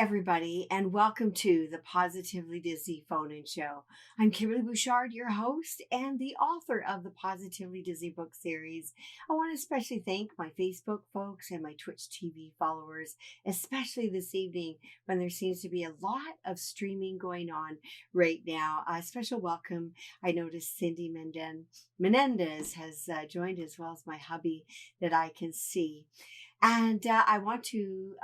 everybody, and welcome to the Positively Disney phone-in show. I'm Kimberly Bouchard, your host and the author of the Positively Disney book series. I want to especially thank my Facebook folks and my Twitch TV followers, especially this evening when there seems to be a lot of streaming going on right now. A special welcome. I noticed Cindy Menendez has joined, as well as my hubby that I can see. And I want to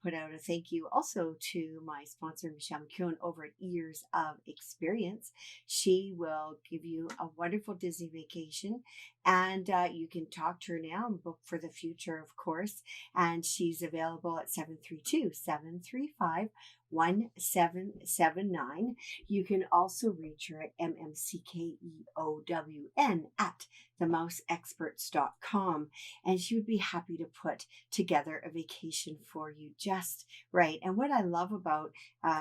put out a thank you also to my sponsor, Michelle McEwen, over at Years of Experience. She will give you a wonderful Disney vacation, and you can talk to her now and book for the future, of course. And she's available at 732-735-1779. You can also reach her at MMCKEOWN at themouseexperts.com, and she would be happy to put together a vacation for you just right. And what I love about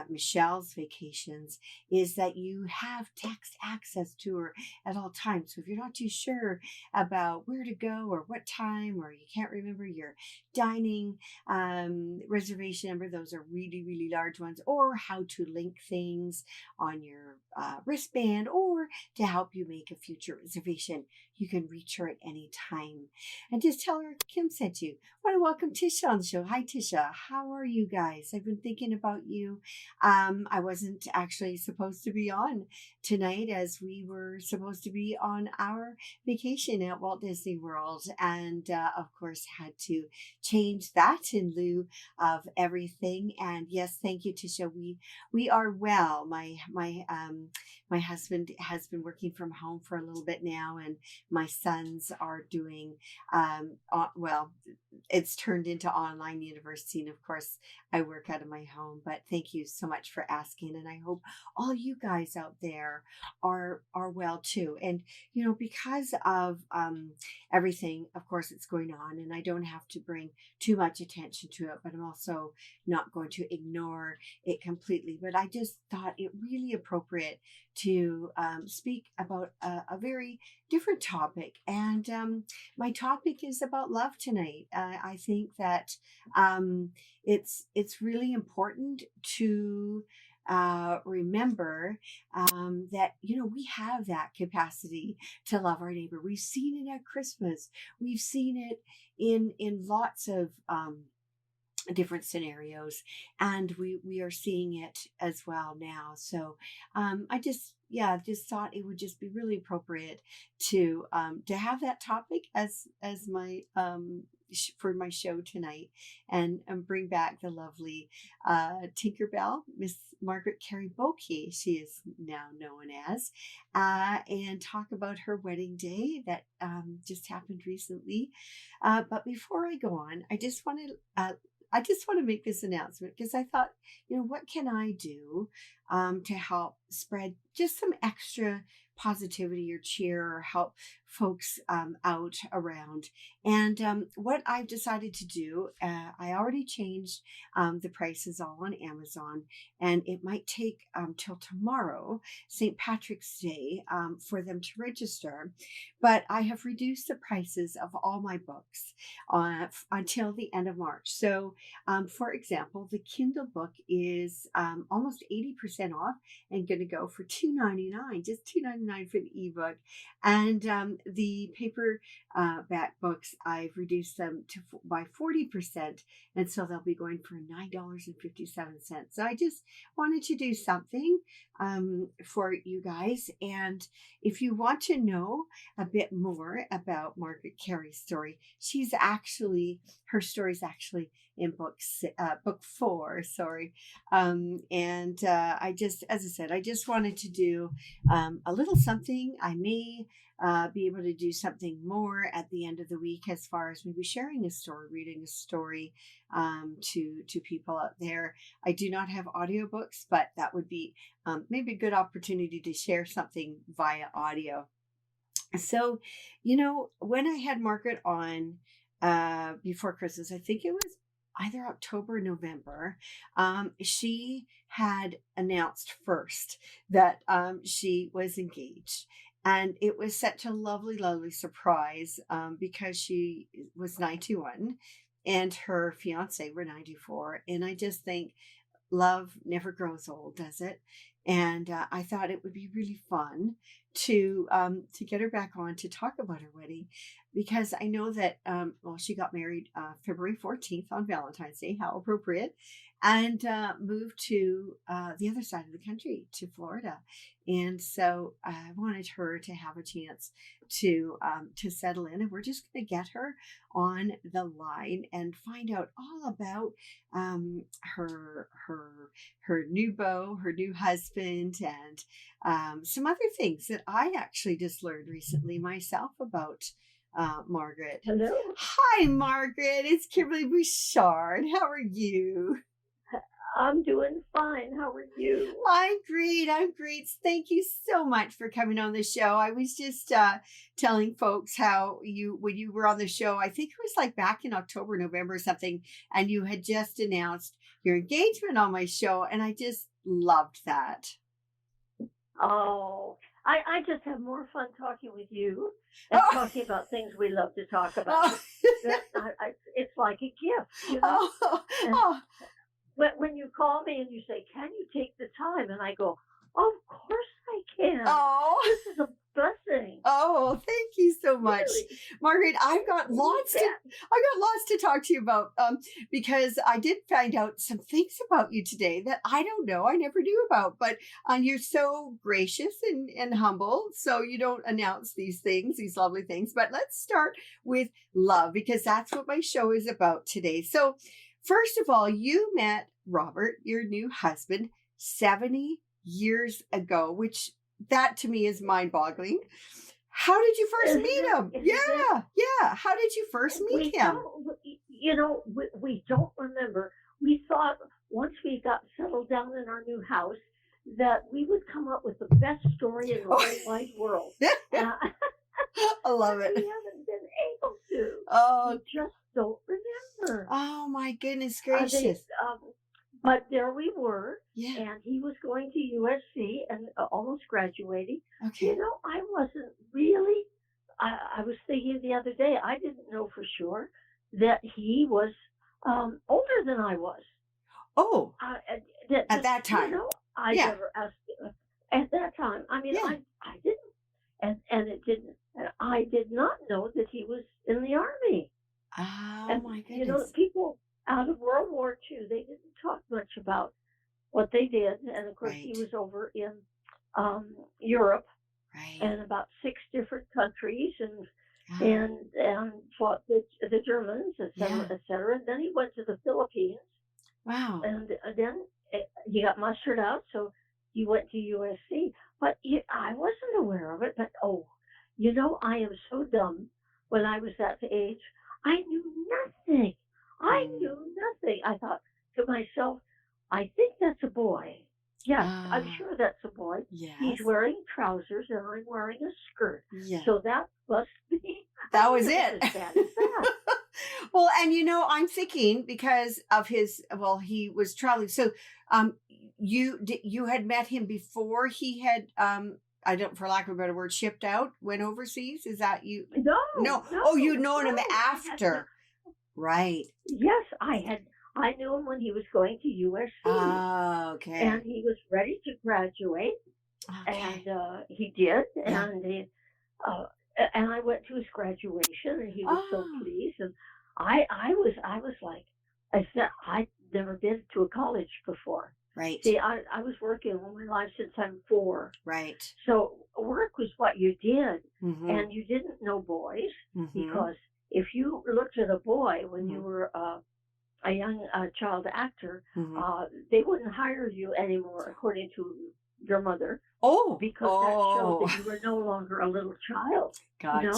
Michelle's vacations is that you have text access to her at all times. So if you're not too sure about where to go or what time, or you can't remember your dining reservation number, those are really, really large ones, or how to link things on your wristband, or to help you make a future reservation, you can reach her at any time. And just tell her Kim sent you. I want to welcome Tisha on the show. Hi, Tisha. How are you guys? I've been thinking about you. I wasn't actually supposed to be on tonight, as we were supposed to be on our vacation at Walt Disney World, and of course had to change that in lieu of everything. And yes, thank you, Tisha. We are well. My husband has been working from home for a little bit now, and my sons are doing well, it's turned into online university, and of course I work out of my home. But thank you so much for asking, and I hope all you guys out there are well too. And because of everything, of course, it's going on, and I don't have to bring too much attention to it, but I'm also not going to ignore it completely. But I just thought it really appropriate to speak about a very different topic. And my topic is about love tonight. I think that it's really important to remember that we have that capacity to love our neighbor. We've seen it at Christmas. We've seen it in lots of different scenarios, and we are seeing it as well now. So I just thought it would just be really appropriate to have that topic as my for my show tonight, and bring back the lovely Tinkerbell, Miss Margaret Kerry Boeke, she is now known as, and talk about her wedding day that just happened recently. But before I go on, I just want to make this announcement, because I thought, what can I do to help spread just some extra positivity or cheer, or help folks out around. And what I've decided to do, I already changed the prices all on Amazon, and it might take till tomorrow, St. Patrick's Day, for them to register. But I have reduced the prices of all my books until the end of March. So, for example, the Kindle book is almost 80% off, and going to go for $2.99, just $2.99 for the ebook. And the paper back books, I've reduced them by 40%, and so they'll be going for $9.57. So I just wanted to do something for you guys. And if you want to know a bit more about Margaret Kerry's story, her story is actually in book 4, sorry. And I just, as I said, I just wanted to do a little something. I may be able to do something more at the end of the week, as far as maybe sharing a story, reading a story to people out there. I do not have audiobooks, but that would be maybe a good opportunity to share something via audio. So, when I had Margaret on before Christmas, I think it was either October or November, she had announced first that she was engaged. And it was such a lovely, lovely surprise because she was 91 and her fiance were 94. And I just think love never grows old, does it? And I thought it would be really fun to get her back on to talk about her wedding, because I know that well, she got married February 14th on Valentine's Day. How appropriate. And moved to the other side of the country, to Florida. And so I wanted her to have a chance to settle in, and we're just going to get her on the line and find out all about her new beau, her new husband, and some other things that I actually just learned recently myself about Margaret. Hello. Hi, Margaret. It's Kimberly Bouchard. How are you? I'm doing fine. How are you? I'm great. I'm great. Thank you so much for coming on the show. I was just telling folks how when you were on the show, I think it was like back in October, November or something, and you had just announced your engagement on my show, and I just loved that. Oh, I just have more fun talking with you and talking about things we love to talk about. It's like a gift, you know? When you call me and you say, can you take the time? And I go, of course I can. Oh, this is a blessing. Oh, thank you so much, really? Margaret. I've got lots to talk to you about because I did find out some things about you today that I don't know, I never knew about. But you're so gracious and humble, so you don't announce these things, these lovely things. But let's start with love, because that's what my show is about today. So first of all, you met Robert, your new husband, 70 years ago, which that to me is mind-boggling. How did you first meet him? Yeah. How did you first meet him? We don't remember. We thought once we got settled down in our new house that we would come up with the best story in the whole wide world. I love it. We haven't been able to. Oh, we just don't remember. Oh my goodness gracious! But there we were, yeah. And he was going to USC and almost graduating. Okay. You know, I wasn't really. I was thinking the other day. I didn't know for sure that he was older than I was. Oh. At that time. You know, I never asked at that time. I mean, I didn't, and it didn't. And I did not know that he was in the Army. Oh, my goodness. You know, people out of World War II, they didn't talk much about what they did. And, of course, he was over in Europe and about 6 different countries and fought the Germans, et cetera, et cetera. And then he went to the Philippines. Wow. And then he got mustered out, so he went to USC. But I wasn't aware of it. But, you know, I am so dumb. When I was that age, I knew nothing. I thought to myself, I think that's a boy. Yes, I'm sure that's a boy. Yes. He's wearing trousers and I'm wearing a skirt. Yeah. So that must be. That was it. As bad as that. Well, and you know, I'm thinking because of he was traveling. So you had met him before he had for lack of a better word, shipped out, went overseas? Is that you? No. Oh, you'd known him after. Right. Yes, I knew him when he was going to USC. Oh, okay. And he was ready to graduate. Okay. And he did. Yeah. And I went to his graduation and he was so pleased. And I was like, I said, I'd never been to a college before. Right. See, I was working all my life since I'm 4. Right. So work was what you did. Mm-hmm. And you didn't know boys because if you looked at a boy when you were a young child actor, they wouldn't hire you anymore, according to your mother. Oh. Because that showed that you were no longer a little child. Gotcha. You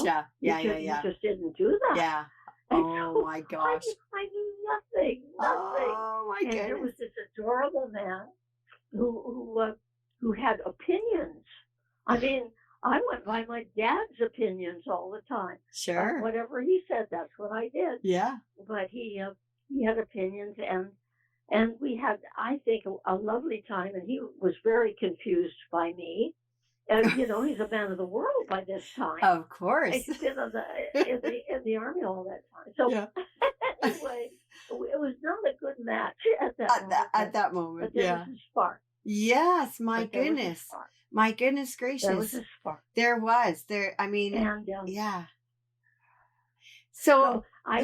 know? Yeah. You just didn't do that. Yeah. And my gosh. I knew nothing. Oh, my goodness. And there was this adorable man who had opinions. I mean, I went by my dad's opinions all the time. Sure. Whatever he said, that's what I did. Yeah. But he had opinions, and we had, I think, a lovely time. And he was very confused by me. And you know, he's a man of the world by this time. Of course. He's been in the Army all that time. So, Anyway, it was not a good match at that moment, at that moment, but there was yeah. a spark. Yes, my But there was a goodness. spark. My goodness There was gracious. a spark. There was. There, I mean, And yeah. So, so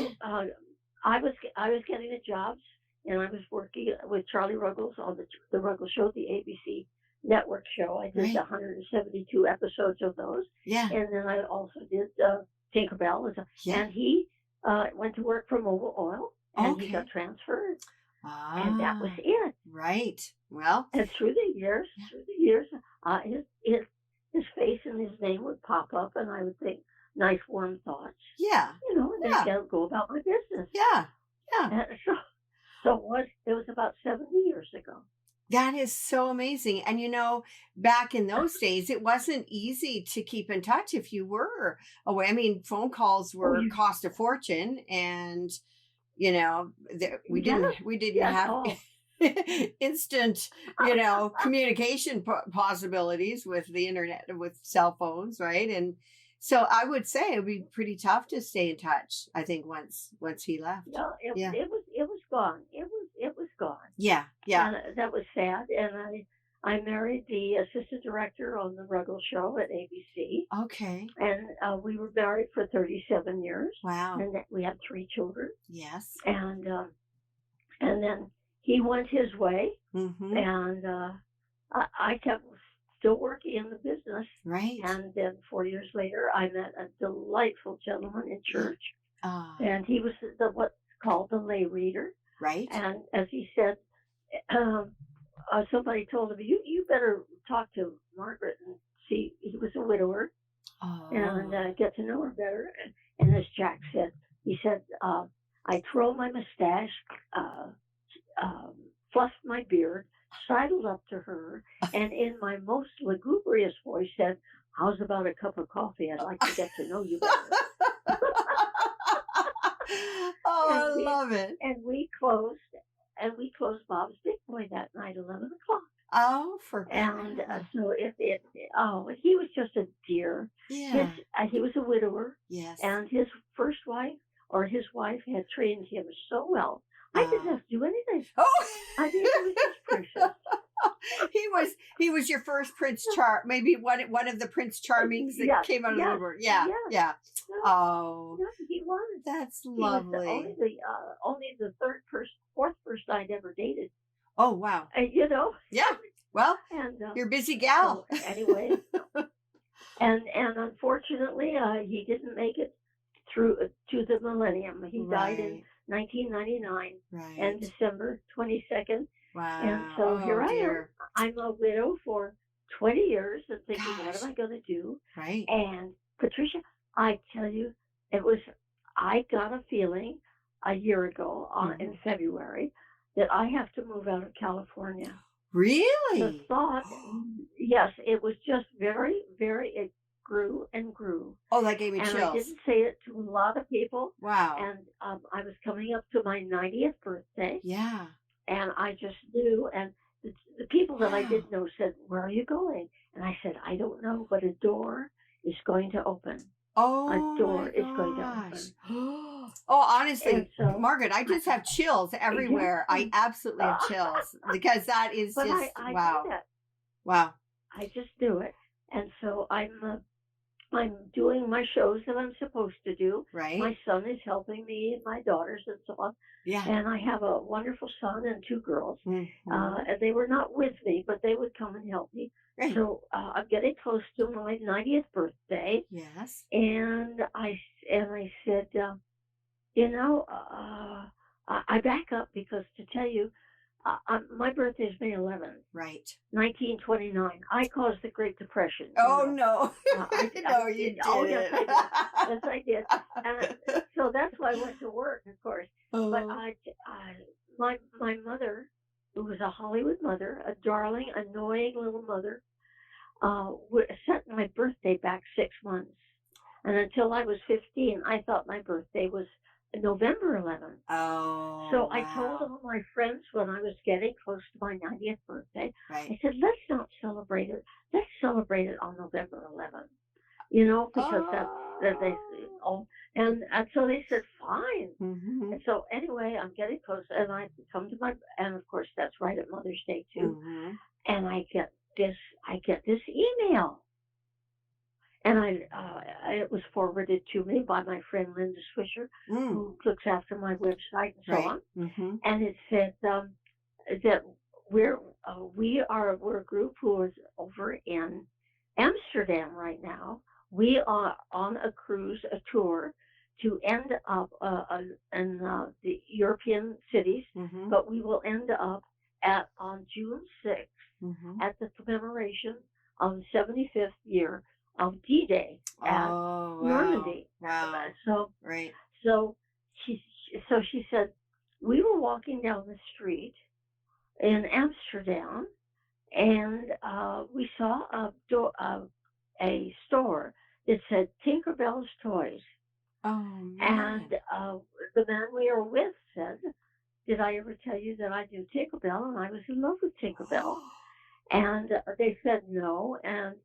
I was getting the jobs, and I was working with Charlie Ruggles on the Ruggles Show, the ABC network show. I did right. 172 episodes of those, Yeah. and then I also did Tinkerbell, Yeah. and he went to work for Mobil Oil, and he Okay. got transferred, and that was Ah, it. right. Well, And through the years, his face and his name would pop up, and I would think nice, warm thoughts, yeah. and then Yeah. go about my business. Yeah. Yeah. And so it was about 70 years ago. That is so amazing. And back in those days, it wasn't easy to keep in touch if you were away. I mean, phone calls were cost a fortune, and we didn't Yes, have instant, communication possibilities with the internet, with cell phones, right? And so I would say it would be pretty tough to stay in touch, I think, once he left. no, Yeah. it was gone. It was gone. Yeah. Yeah. And that was sad. And I married the assistant director on the Ruggles Show at ABC, Okay. and we were married for 37 years. Wow. And we had 3 children. Yes. And then he went his way, Mm-hmm. and I kept still working in the business. Right. And then 4 years later, I met a delightful gentleman in church, and he was what's called the lay reader. Right. And as he said, somebody told him, you better talk to Margaret and see. He was a widower, and get to know her better. And as Jack said, he said, I twirled my mustache, fluffed my beard, sidled up to her, and in my most lugubrious voice said, how's about a cup of coffee? I'd like to get to know you better. I love it. And we closed Bob's Big Boy that night, 11 o'clock. Oh, for And God. so he was just a dear. Yeah. He was a widower. Yes. And his first wife or his wife had trained him so well. I didn't have to do anything. Oh, I mean, it was just precious. he was your first Prince maybe one of the Prince Charmings that came out of the woodwork. Yeah. Yes. Yeah. Oh, No, he was. that's He lovely. was only the fourth person I'd ever dated. Oh, wow. Yeah. Well, And you're a busy gal. so anyway, and unfortunately, he didn't make it through to the millennium. He died in 1999, Right. and December 22nd. Wow. And so here I am. dear. I'm a widow for 20 years and thinking, what Gosh. am I going to do? Right. And Patricia, I tell you, I got a feeling a year ago in February that I have to move out of California. Really? The thought, yes, it was just very, very, it grew and grew. Oh, that gave me And chills. I didn't say it to a lot of people. Wow. And I was coming up to my 90th birthday. Yeah. And I just knew. And the people that I did know said, where are you going? And I said, I don't know, but a door is going to open. Oh, A door my is going to gosh. open. Oh, honestly, And so, Margaret, I just have chills everywhere. I absolutely have chills because that is but just I wow. knew that. Wow. I just do it. And so I'm doing my shows that I'm supposed to do. Right. My son is helping me and my daughters and so on. Yeah. And I have a wonderful son and 2 girls. Mhm. And they were not with me, but they would come and help me. Right. So I'm getting close to my 90th birthday. Yes. And I said, I back up because to tell you, my birthday is May 11th, Right. 1929. I caused the Great Depression. Oh, no. No, you did. Oh, yes, I did. Yes, I did. And so that's why I went to work, of course. But my mother, who was a Hollywood mother, a darling, annoying little mother, set my birthday back 6 months. And until I was 15, I thought my birthday was November 11th. Oh. So I told all my friends when I was getting close to my 90th birthday, Right. I said, let's not celebrate it. Let's celebrate it on November 11th. because that they, Oh. oh, and so they said, fine. Mm-hmm. And so anyway, I'm getting close, and I come to and of course that's right at Mother's Day too, Mm-hmm. and this, I get this email, and it was forwarded to me by my friend Linda Swisher, Mm. who looks after my website and so Right. on, Mm-hmm. and it said that we're a group who is over in Amsterdam right now. We are on a cruise, a tour to end up in the European cities, Mm-hmm. but we will end up on June 6th Mm-hmm. at the commemoration of the 75th year of D-Day at Oh, wow. Normandy. Wow. So Right. so she she said we were walking down the street in Amsterdam, and we saw a store that said Tinkerbell's Toys. Oh, man. And the man we were with said, "Did I ever tell you that I do Tinkerbell?" And I was in love with Tinkerbell. And they said no. And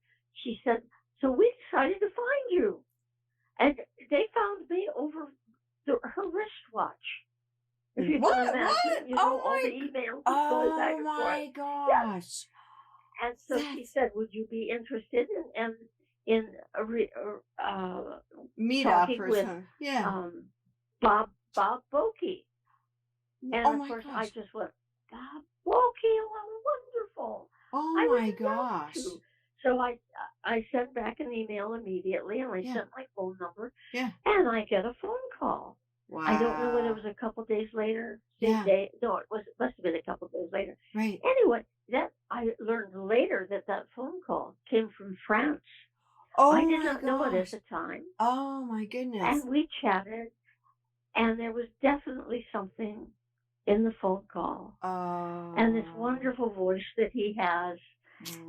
she said, "So we decided to find you." And they found me over her wristwatch. If you can imagine, all the emails going back Oh, and my forth. Yes. gosh. And so she said, "Would you be interested in Meet up talking or with something. Yeah. Bob Boeke?" And Oh, of my course, I gosh. just went, "Bob Boeke, wonderful! Oh, I my would love gosh. to." So I sent back an email immediately, and I Yeah. sent my phone number, Yeah. and I get a phone call. Wow. I don't know whether it was a couple days later, same Yeah. day. No, it must have been a couple days later. Right. Anyway, that I learned later that phone call came from France. Oh, I did my not know it at gosh. the time, Oh, my goodness. and we chatted, and there was definitely something in the phone call, and this Oh. wonderful voice that he has.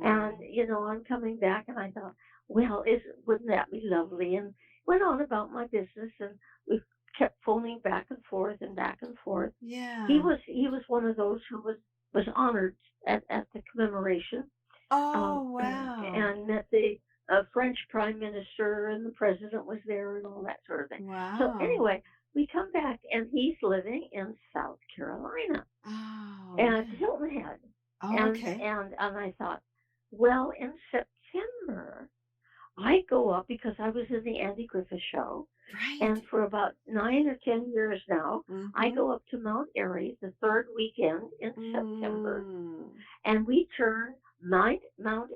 And I'm coming back, and I thought, well, wouldn't that be lovely? And went on about my business, and we kept phoning back and forth and back and forth. Yeah. He was one of those who was honored at the commemoration. Oh, wow. And met the French Prime Minister, and the President was there, and all that sort of thing. Wow. So anyway, we come back, and he's living in South Carolina, Oh. and Yeah. Hilton Head. Oh, okay. And I thought, well, in September, I go up because I was in the Andy Griffith Show, Right. and for about 9 or 10 years now, Mm-hmm. I go up to Mount Airy the third weekend in September, Mm. and we turn Mount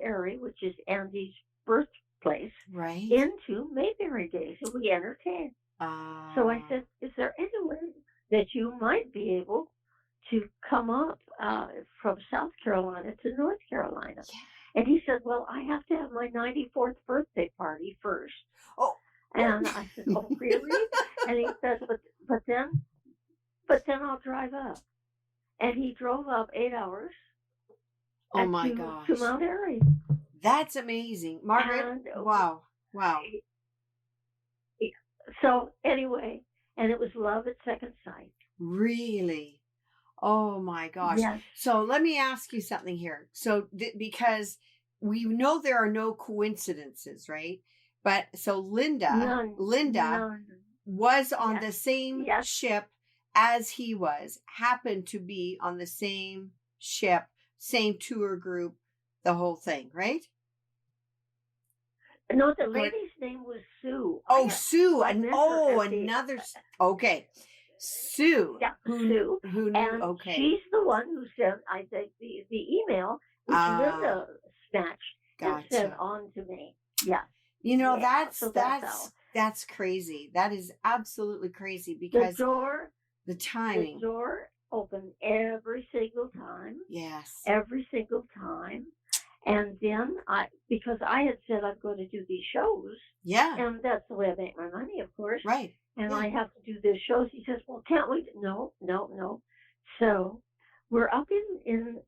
Airy, which is Andy's birthplace, Right. into Mayberry Days, and we entertain. So I said, "Is there any way that you might be able to come up from South Carolina to North Carolina?" Yeah. And he said, "Well, I have to have my 94th birthday party first." Oh. And I said, "Oh, really?" And he said, but then I'll drive up." And he drove up 8 hours. Oh, my gosh. To Mount Airy. That's amazing. Margaret, And wow. Wow. So anyway, and it was love at second sight. Really? Oh, my gosh. Yes. So let me ask you something here. So because we know there are no coincidences, right? But so Linda None. was on Yes. the same Yes. ship as he was, happened to be on the same ship, same tour group, the whole thing, right? No, the lady's name was Sue. Oh, Sue. I met her at the- Another. Okay. Sue. Yeah, Sue. Sue. Who knew? And Okay. she's the one who sent, I think, the email, which Linda snatched and sent on to me. Yeah. That's crazy. That is absolutely crazy because the timing. The door opened every single time. Yes. Every single time. And then because I had said I'm going to do these shows. Yeah. And that's the way I make my money, of course. Right. And I have to do these shows. He says, "Well, can't we?" No. So we're up in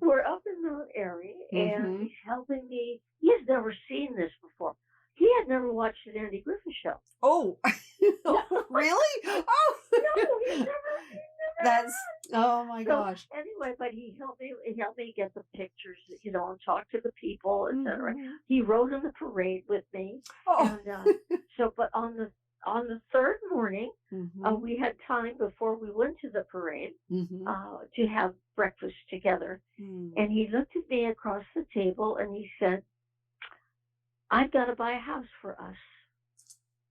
we're up in Mount Airy, and he's helping me. He has never seen this before. He had never watched an Andy Griffith Show. Oh, really? Oh, no, he's never. That's, oh my gosh. Anyway, anyway, but he helped me get the pictures, and talk to the people, etc. Mm-hmm. He rode in the parade with me, Oh. and but on the third morning, Mm-hmm. we had time before we went to the parade Mm-hmm. to have breakfast together. Mm. And he looked at me across the table and he said, "I've got to buy a house for us."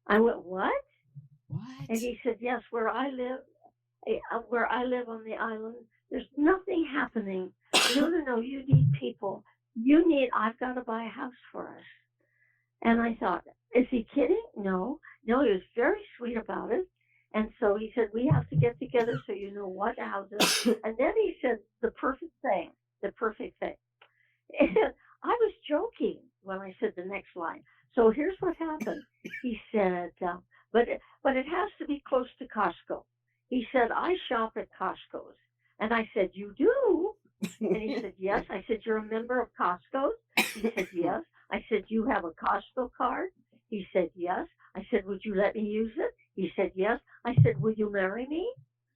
I went, "What?" And What? he said, "Yes, where I live on the island, there's nothing happening. No, you need people. I've got to buy a house for us." And I thought, is he kidding? No, he was very sweet about it. And so he said, "We have to get together so you know what houses." And then he said the perfect thing. And I was joking when I said the next line. So here's what happened. He said, but it has to be close to Costco. He said, "I shop at Costco's." And I said, "You do?" And he said, "Yes." I said, "You're a member of Costco's?" He said, "Yes." I said, "You have a Costco card?" He said, "Yes." I said, "Would you let me use it?" He said, "Yes." I said, "Will you marry me?"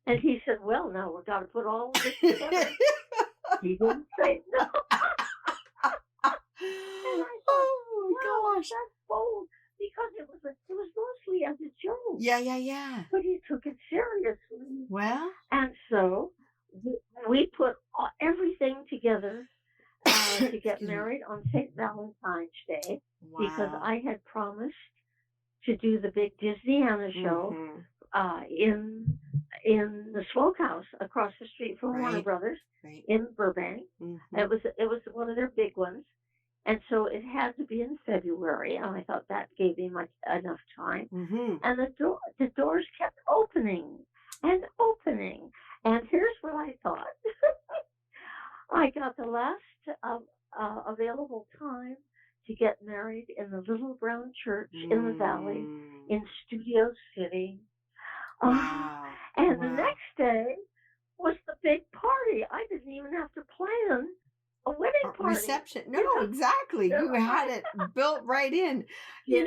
And he said, "Well, now we've got to put all of this together." He didn't say no. And I thought, Oh wow, my gosh. that's bold, because it was mostly as a joke. Yeah. But he took it seriously. Well. And so we put everything together to get Excuse me. married on St. Valentine's Day, because Wow. I had promised to do the big Disneyana show Mm-hmm. in the smokehouse across the street from Warner Right. Brothers Right. in Burbank. Mm-hmm. It was one of their big ones, and so it had to be in February. And I thought that gave me enough time. Mm-hmm. And the doors kept opening and opening. And here's what I thought. I got the last available time to get married in the little brown church in the valley in Studio City. Wow. And Wow. the next day was the big party. I didn't even have to plan a wedding party. Reception. No, exactly. You had it built right in. Did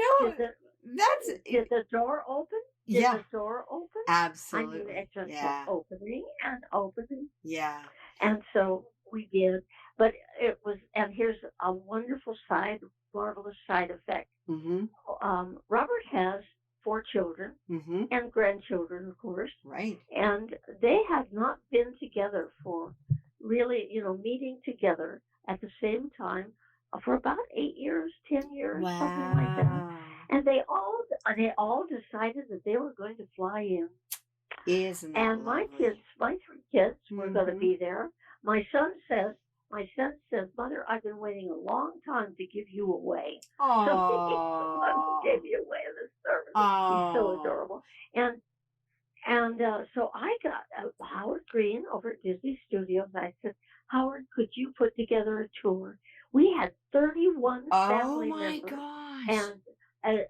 the door open? Did the door open? Absolutely. I mean, it just kept opening and opening. Yeah. And so we did. But and here's a marvelous side effect. Mm-hmm. Robert has 4 children Mm-hmm. and grandchildren, of course. Right. And they had not been together for really, meeting together at the same time for about 8 years, 10 years, something like that. And they all decided that they were going to fly in. Isn't that and lovely? my 3 kids were going to be there. My son says, "Mother, I've been waiting a long time to give you away." Oh. So he gave me away in the service. He's so adorable. And so I got Howard Green over at Disney Studios. I said, "Howard, could you put together a tour?" We had 31 family members. Oh my gosh.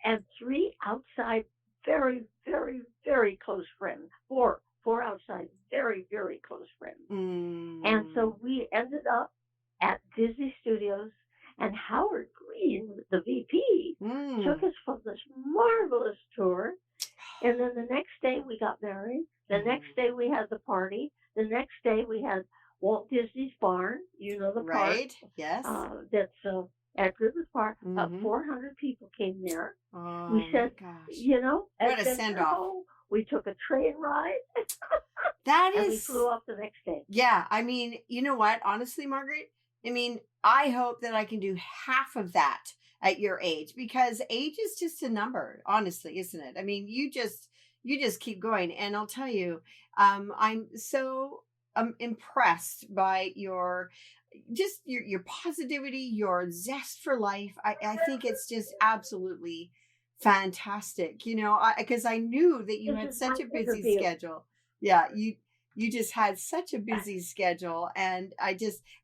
And 3 outside, very, very, very close friends. 4 outside, very, very close friends. And so we ended up at Disney Studios, and Howard Green, the VP, took us for this marvelous tour. And then the next day we got married. The next day we had the party. The next day we had Walt Disney's Barn. You know the park. Right. Yes. That's at Griffith Park. About 400 people came there. Oh, we said, what a send off. We took a train ride. And we flew off the next day. Yeah. I mean, you know what? Honestly, Margaret, I mean, I hope that I can do half of that at your age, because age is just a number, honestly, isn't it? I mean, you just keep going. And I'll tell you, I'm so impressed by your positivity, your zest for life. I think it's just absolutely fantastic, because I knew that you had such a busy schedule. Yeah, you just had such a busy schedule, and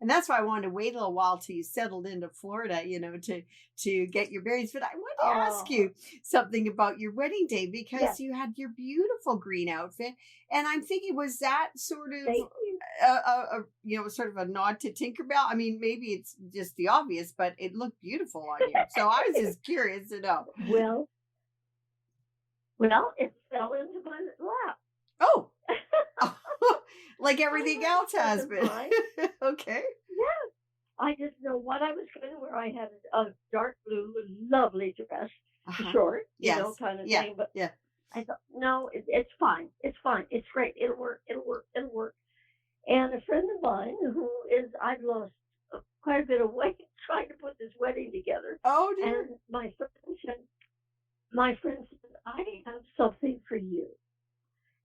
that's why I wanted to wait a little while till you settled into Florida, to get your berries. But I want to ask you something about your wedding day, because you had your beautiful green outfit, and I'm thinking, was that sort of sort of a nod to Tinkerbell? I mean, maybe it's just the obvious, but it looked beautiful on you. So I was just curious to know. Well, it fell into my lap. Oh. like everything else has been. Okay. Yes. I didn't know what I was going to wear. I had a dark blue, lovely dress, short, Yes. kind of Yeah. thing. But Yeah. I thought, no, it's fine. It's fine. It's great. It'll work. It'll work. It'll work. And a friend of mine I've lost quite a bit of weight trying to put this wedding together. Oh, dear. And my friend said, I have something for you.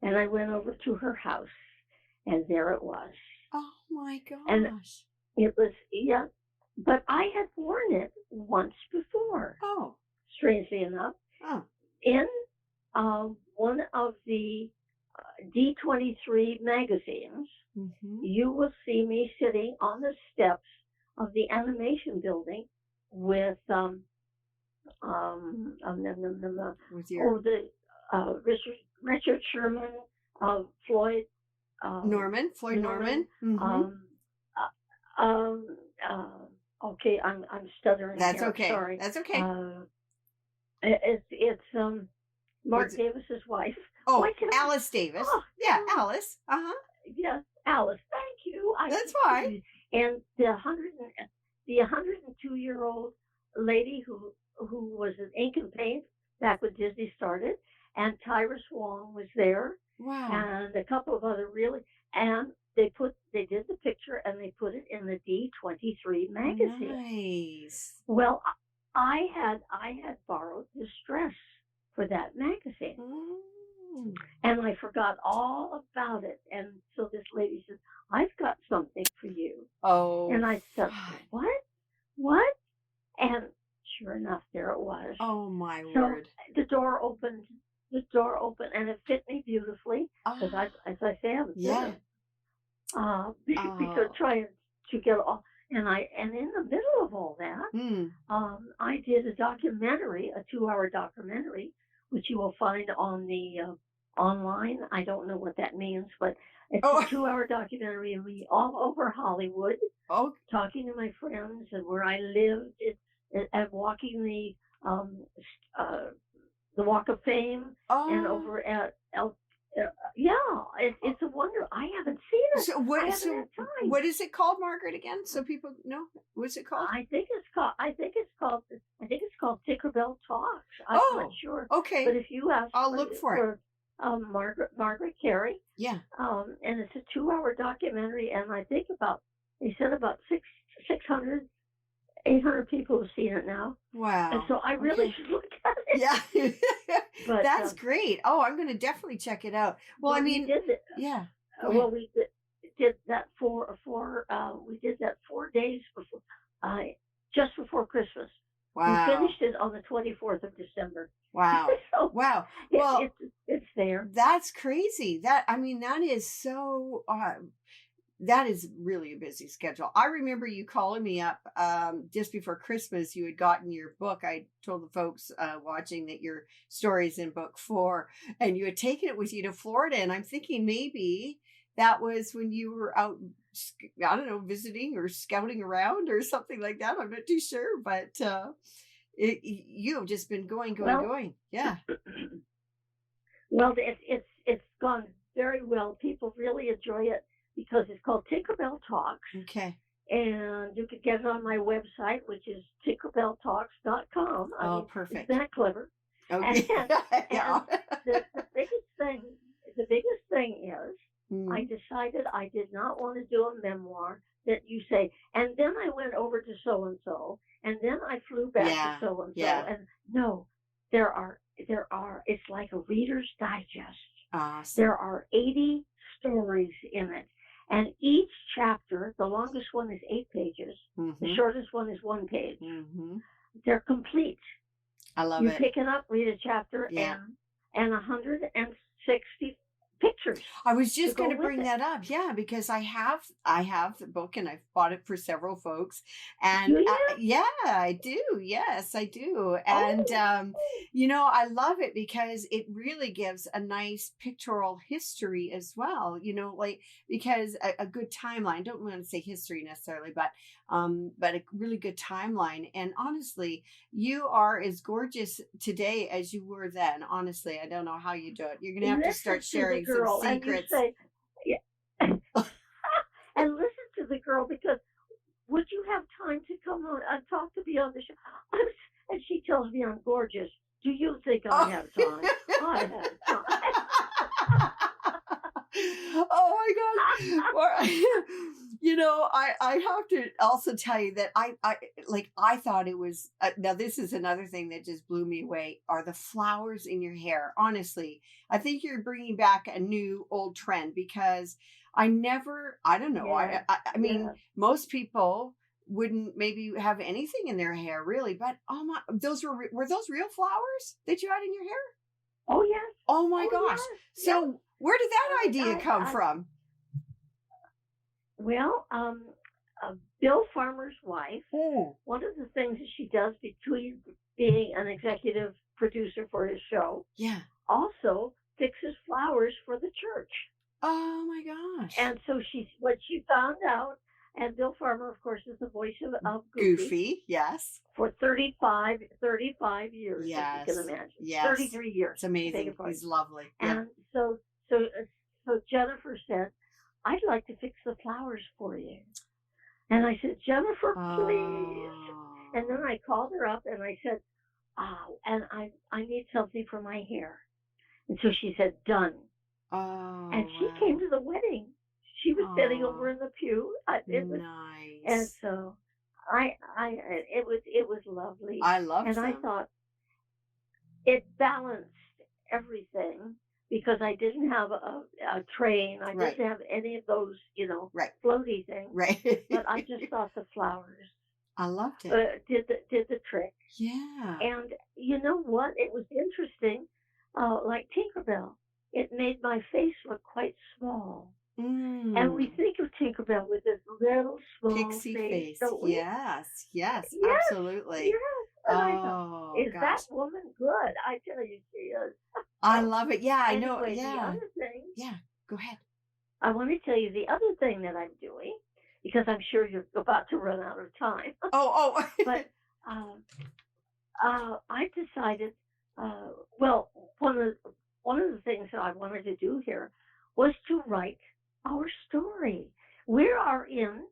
And I went over to her house, and there it was. Oh, my gosh. And it was, but I had worn it once before. Oh. Strangely enough. Oh. In one of the D23 magazines, you will see me sitting on the steps of the animation building with Richard Sherman, Floyd Norman. Okay, I'm stuttering. That's here. okay. Sorry. That's okay. It's Mark Davis's wife. Oh, Alice Davis. Oh, yeah, Alice. Yes, Alice. Thank you. That's fine. And the 102-year-old lady who was in ink and paint back when Disney started, and Tyrus Wong was there. Wow. And a couple of other and they did the picture and they put it in the D23 magazine. Nice. Well, I had borrowed this dress for that magazine. And I forgot all about it. And so this lady says, I've got something for you. Oh. And I said, what? And sure enough, there it was. Oh, my word. The door opened, and it fit me beautifully. Because as I say, I was because trying to get all, and in the middle of all that, I did a 2-hour documentary, which you will find on the online. I don't know what that means, but it's a 2-hour documentary of me all over Hollywood, talking to my friends and where I lived, and walking the Walk of Fame, and over at it's a wonder. I haven't seen it. So what is it called, Margaret? Again, so people know. What's it called? I think it's called Tinkerbell Talks. I'm not sure. Okay. But if you ask, I'll look for it. Margaret Kerry. Yeah. And it's a 2-hour documentary, and I think they said about 600, 800 people have seen it now. Wow. And so I really should look at it. Yeah. But, that's great. Oh, I'm going to definitely check it out. Well, I mean, we did it. Yeah. Well, we did that we did that 4 days before, just before Christmas. Wow. We finished it on the 24th of December. Wow. So wow. Well, it's there. That's crazy. That is so, that is really a busy schedule. I remember you calling me up just before Christmas. You had gotten your book. I told the folks watching that your story's in book 4, and you had taken it with you to Florida. And I'm thinking maybe that was when you were out, I don't know, visiting or scouting around or something like that. I'm not too sure, but you have just been going. Yeah. Well, it's gone very well. People really enjoy it, because it's called Tinkerbell Talks. Okay. And you can get it on my website, which is tinkerbelltalks.com. Perfect. Isn't that clever? Okay. And the biggest thing is, I decided I did not want to do a memoir that you say, and then I went over to so-and-so, and then I flew back to so-and-so. Yeah. And no, there are, it's like a Reader's Digest. Awesome. There are 80 stories in it. And each chapter, the longest one is 8 pages. The shortest one is 1 page. They're complete. I love it. You pick it up, read a chapter, and 160 pictures. I was just going to bring that up. Yeah, because I have the book, and I've bought it for several folks. And I do. Yes, I do. And, I love it because it really gives a nice pictorial history as well, because a good timeline, I don't want to say history necessarily, but a really good timeline. And honestly, you are as gorgeous today as you were then. Honestly, I don't know how you do it. You're going to have to start sharing some secrets. tomorrow because would you have time to come on and talk to me on the show? And she tells me I'm gorgeous. Do you think I Oh. have time? I have time. Oh my gosh. Well, I have to also tell you that I thought it was, now this is another thing that just blew me away, are the flowers in your hair. Honestly, I think you're bringing back a new old trend, because I don't know. Yeah, I mean, yeah. most people wouldn't maybe have anything in their hair really, but oh my, were those real flowers that you had in your hair? Oh yes. Oh my Oh gosh. yes. Yes. So where did that idea come I from? well, Bill Farmer's wife. Oh, One of the things that she does between being an executive producer for his show, yeah. also fixes flowers for the church. Oh my gosh. And so what she found out, and Bill Farmer, of course, is the voice of Goofy, yes. for 35 years, Yes. if you can imagine. Yes. 33 years. It's amazing. He's lovely. And so Jennifer said, I'd like to fix the flowers for you. And I said, Jennifer, please. And then I called her up and I said, and I need something for my hair. And so she said, done. Oh, and she came to the wedding. She was sitting over in the pew. Nice. And so it was lovely. I love it. And I thought it balanced everything, because I didn't have a train. I didn't have any of those, floaty things. Right. But I just thought the flowers. I loved it. Did the trick. Yeah. And you know what? It was interesting. Like Tinkerbell, it made my face look quite small. And we think of Tinkerbell with this little small pixie face. Don't we? Yes, absolutely. Yes. And I thought, is that woman good? I tell you, she is. I love it. Yeah, anyway, I know. Yeah. The other thing. Yeah, go ahead. I want to tell you the other thing that I'm doing, because I'm sure you're about to run out of time. Oh. But I decided. Well, one of the things that I wanted to do here was to write our story. We are in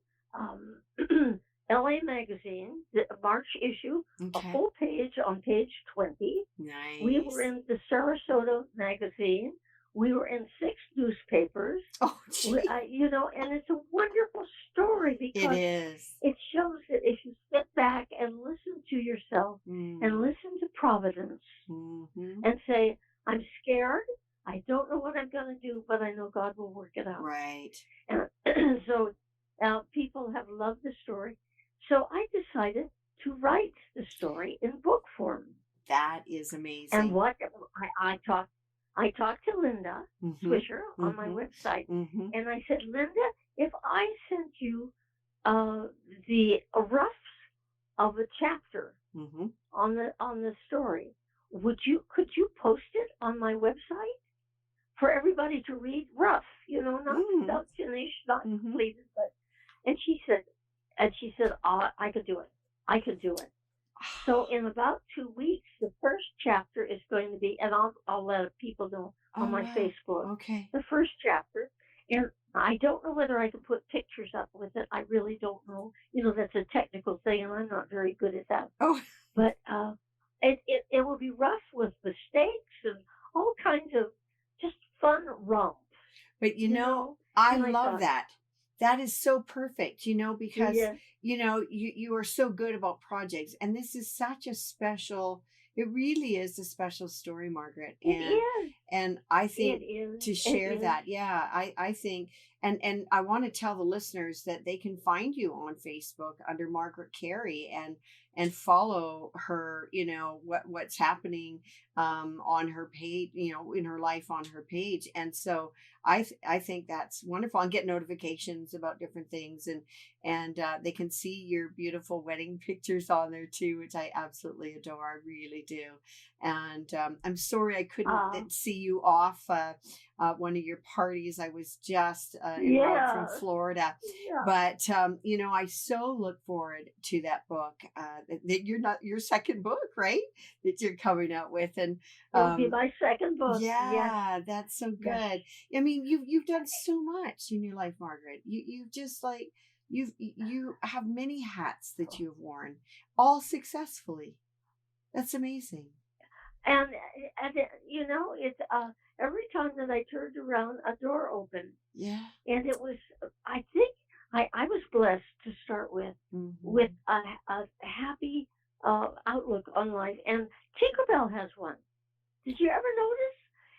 LA Magazine, the March issue, a full page on page 20. Nice. We were in the Sarasota Magazine. We were in 6 newspapers. Oh, and it's a wonderful story, because it is. It shows that if you sit back and listen to yourself and listen to Providence and say, I'm scared, I don't know what I'm going to do, but I know God will work it out. Right. And so people have loved the story. So I decided to write the story in book form. That is amazing. And what I talked to Linda Swisher on my website, and I said, Linda, if I sent you the roughs of a chapter on the story, could you post it on my website for everybody to read? Rough, not finished, not completed, but. And she said, I could do it. I could do it. So in about 2 weeks, the first chapter is going to be, and I'll let people know on my Facebook. Okay. The first chapter, and I don't know whether I can put pictures up with it. I really don't know. That's a technical thing, and I'm not very good at that. Oh. But it will be rough with mistakes and all kinds of just fun romps. But I love that. That is so perfect, because, you are so good about projects. And this is such a special, it really is a special story, Margaret. And, it is. And I think to share that, I think, and I want to tell the listeners that they can find you on Facebook under Margaret Kerry and follow her, what's happening on her page, in her life on her page. And so I think that's wonderful, and get notifications about different things, and they can see your beautiful wedding pictures on there too, which I absolutely adore. I really do. And I'm sorry I couldn't see you off one of your parties. I was just enrolled from Florida, but I so look forward to that book. That your second book, right? That you're coming out with, and it'll be my second book. Yeah, that's so good. Yes. I mean, you've done so much in your life, Margaret. You've just you have many hats that you've worn, all successfully. That's amazing. And it's every time that I turned around, a door opened, Yeah. and it was. I think I was blessed to start with Mm-hmm. a happy outlook on life. And Tinkerbell has one. Did you ever notice?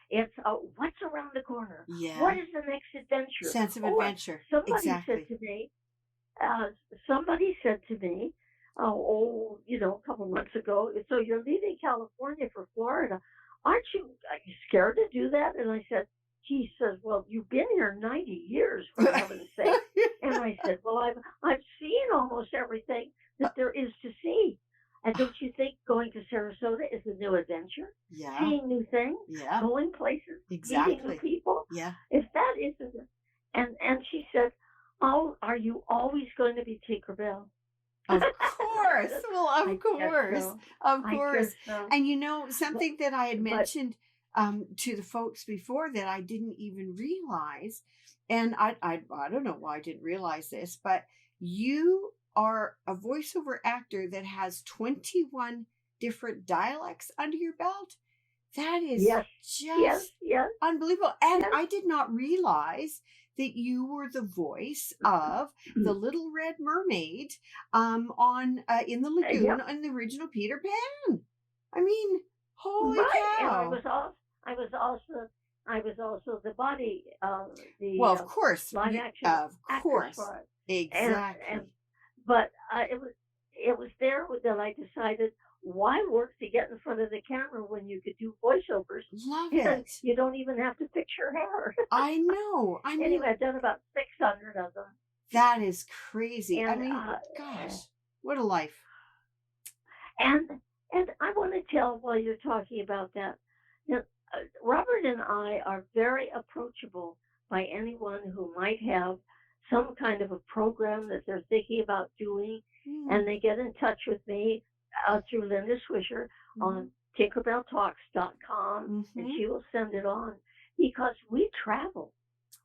It's what's around the corner? Yeah. What is the next adventure? Sense of Or adventure. somebody said Exactly. to me, uh, somebody said to me, a couple months ago, so you're leaving California for Florida. Are you scared to do that? And I said, he says, well, you've been here 90 years, for heaven's sake. And I said, well, I've seen almost everything that there is to see. And don't you think going to Sarasota is a new adventure? Yeah. Seeing new things, Yeah. going places, meeting new Exactly. people. Yeah. If that isn't it. And she said, oh, are you always going to be Tinkerbell? Of course. Well, I of guess course. so. Of I course. guess so. And something that I had But mentioned to the folks before that I didn't even realize, and I don't know why I didn't realize this, but you are a voiceover actor that has 21 different dialects under your belt. That is yes, yes, just yes, unbelievable. And yes. I did not realize that you were the voice of the Little Red Mermaid on in the lagoon Yep, in the original Peter Pan. I mean, holy right. And cow. I was also, I was also the body, Well, the of course. live action Of actress course. for it. And Exactly. but it was there that I decided why work to get in front of the camera when you could do voiceovers Love and it. you don't even have to fix your hair. I know. I mean, Anyway, I've done about 600 of them, that is crazy. I and mean, gosh, what a life. and and I want to tell while you're talking about that, that Robert and I are very approachable by anyone who might have some kind of a program that they're thinking about doing, Mm, and they get in touch with me through Linda Swisher mm, on tinkerbelltalks.com, and mm-hmm. she will send it on because we travel.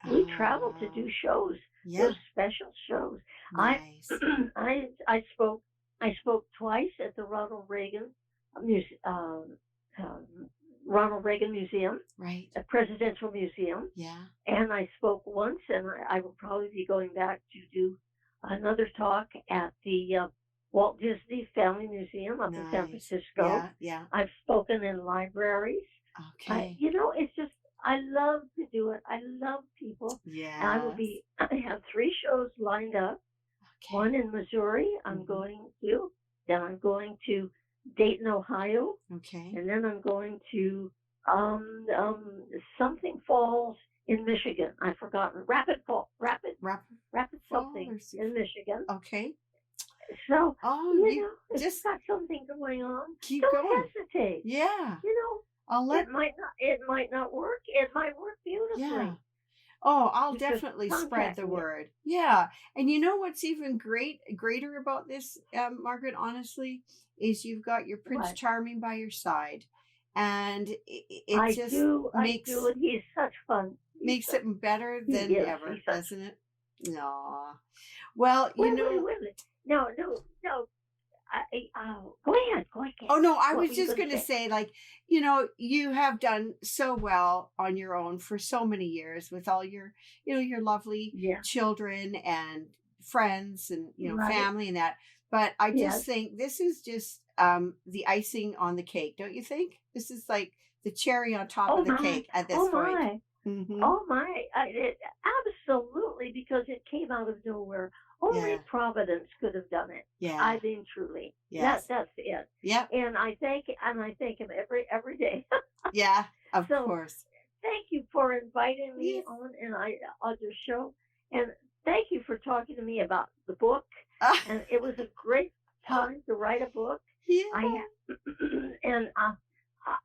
We travel to Oh, do shows, yeah. those special shows. I Nice. I spoke twice at the Muse- um, um, Ronald Reagan Museum, Right. a presidential museum, Yeah. and I spoke once, and I will probably be going back to do another talk at the Walt Disney Family Museum up in San Nice. Francisco. Yeah. Yeah. I've spoken in libraries. Okay. It's just I love to do it. I love people, and I will Yes. be. I have 3 shows lined up. One Okay. in Missouri. I'm Mm-hmm. going to. Then I'm going to Dayton, Ohio, Okay. and then I'm going to something Falls in Michigan. I've forgotten. Rapid Rapid fall something or in Michigan. okay. So Oh, you if you've just got something going on, keep don't going. hesitate. Yeah. You know, I'll let. it might not work. It might work Yeah. beautifully. Oh, I'll You just definitely spread contact the me. word. Yeah. And you know what's even greater about this, Margaret, honestly, is you've got your Prince What? Charming by your side. And it I just do, and he's such fun. makes it better He than is. ever, He's such. doesn't it? No. Well, Wait. No. Go ahead. oh no, I What was were you just going going to to say? say, like, you have done so well on your own for so many years with all your lovely Yeah. children and friends and, Right. family and that. But I Yes. just think this is just the icing on the cake, don't you think? This is like the cherry on top Oh of the my. cake at this Oh point. my. Mm-hmm. Oh my. Absolutely, because it came out of nowhere. Only Yeah. Providence could have done it. Yeah. I mean, truly. Yes. That's it. Yep. And I thank him every day. Yeah. Of So course. thank you for inviting me Yes. on your show, and thank you for talking to me about the book. And it was a great time to write a book. Yeah. And I'm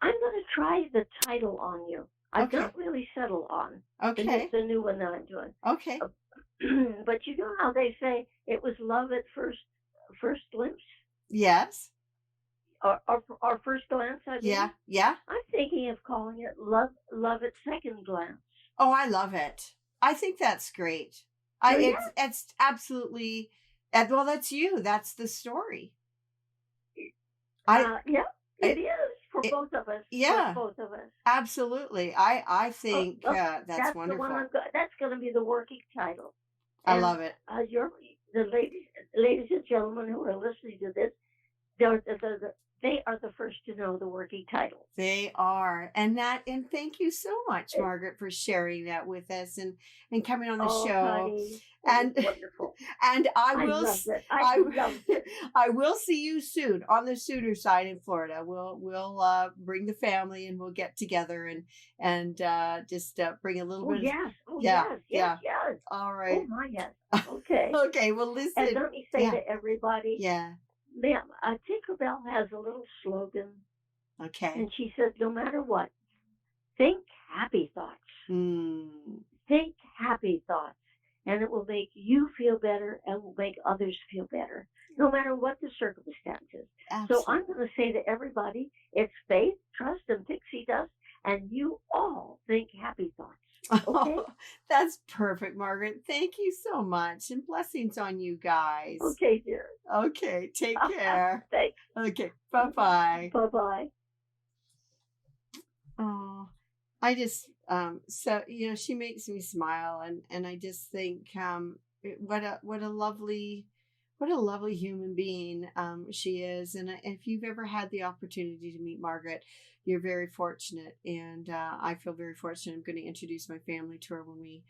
going to try the title on you. I've Okay. not really settled on Okay. the new one that I'm doing. Okay. But you know how they say it was love at first glimpse Yes. or first glance. I mean, Yeah. Yeah. I'm thinking of calling it love at second glance. Oh, I love it. I think that's great. So yeah, It's absolutely, well, that's you. That's the story. I, yeah, it I is for it, both of us. For yeah, both of us. absolutely. I Oh, think oh, that's that's the one wonderful. That's going to be the working title. I And love it. your the ladies and gentlemen who are listening to this, they're, they are the first to know the working title. They are. And thank you so much, Margaret, for sharing that with us and coming on the Oh, show. honey, it was And wonderful. and I loved it. I I loved it. I will see you soon on the Sooner side in Florida. We'll bring the family and we'll get together and just bring a little Oh bit of, yes. Oh yeah, yes. Yes. yeah. Yes. All Oh right. my yes. Okay. Okay, well And listen. let me say Yeah. to everybody, Yeah. ma'am, Tinkerbell has a little slogan, Okay. and she says, no matter what, think happy thoughts. Mm, Think happy thoughts, and it will make you feel better and will make others feel better, no matter what the circumstances. So I'm absolutely. going to say to everybody, it's faith, trust, and pixie dust, and you all think happy thoughts. Okay? Oh, that's perfect, Margaret. Thank you so much. And blessings on you guys. Okay, dear. Okay, take care. Thanks. Okay, bye bye. Bye bye. Oh, I just so she makes me smile, and I just think what a lovely human being she is. And if you've ever had the opportunity to meet Margaret, you're very fortunate, and I feel very fortunate. I'm going to introduce my family to her when we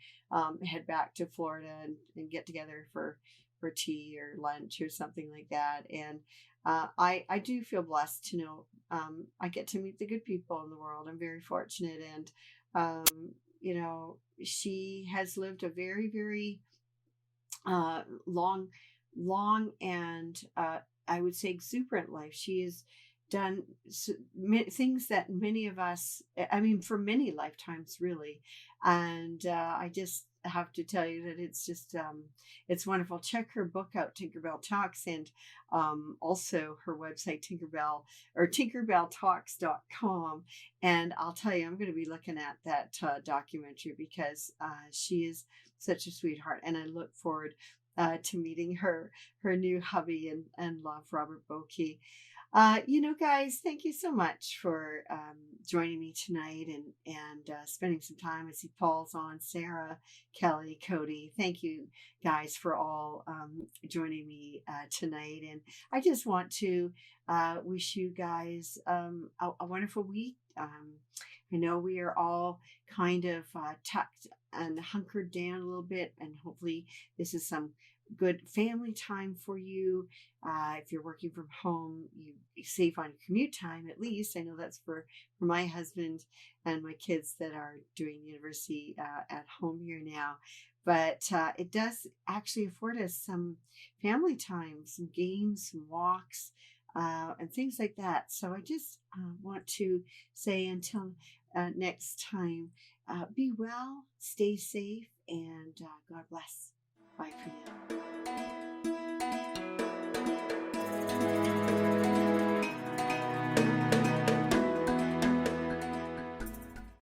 head back to Florida and get together for tea or lunch or something like that. And I do feel blessed to know I get to meet the good people in the world. I'm very fortunate, and she has lived a very, very long, long and I would say exuberant life. She has done things that many of us, I mean, for many lifetimes, really. And I just have to tell you that it's just, it's wonderful. Check her book out, Tinkerbell Talks, and also her website, tinkerbelltalks.com. And I'll tell you, I'm going to be looking at that documentary because she is such a sweetheart. And I look forward to meeting her new hubby and love, Robert Boeke. Guys, thank you so much for joining me tonight and spending some time. I see Paul's on, Sarah, Kelly, Cody. Thank you guys for all joining me tonight. And I just want to wish you guys a wonderful week. I know we are all kind of tucked and hunkered down a little bit, and hopefully this is some good family time for you. If you're working from home, you save on commute time at least. I know that's for my husband and my kids that are doing university at home here now. But it does actually afford us some family time, some games, some walks, and things like that. So I just want to say until next time, be well, stay safe, and God bless. Bye for now.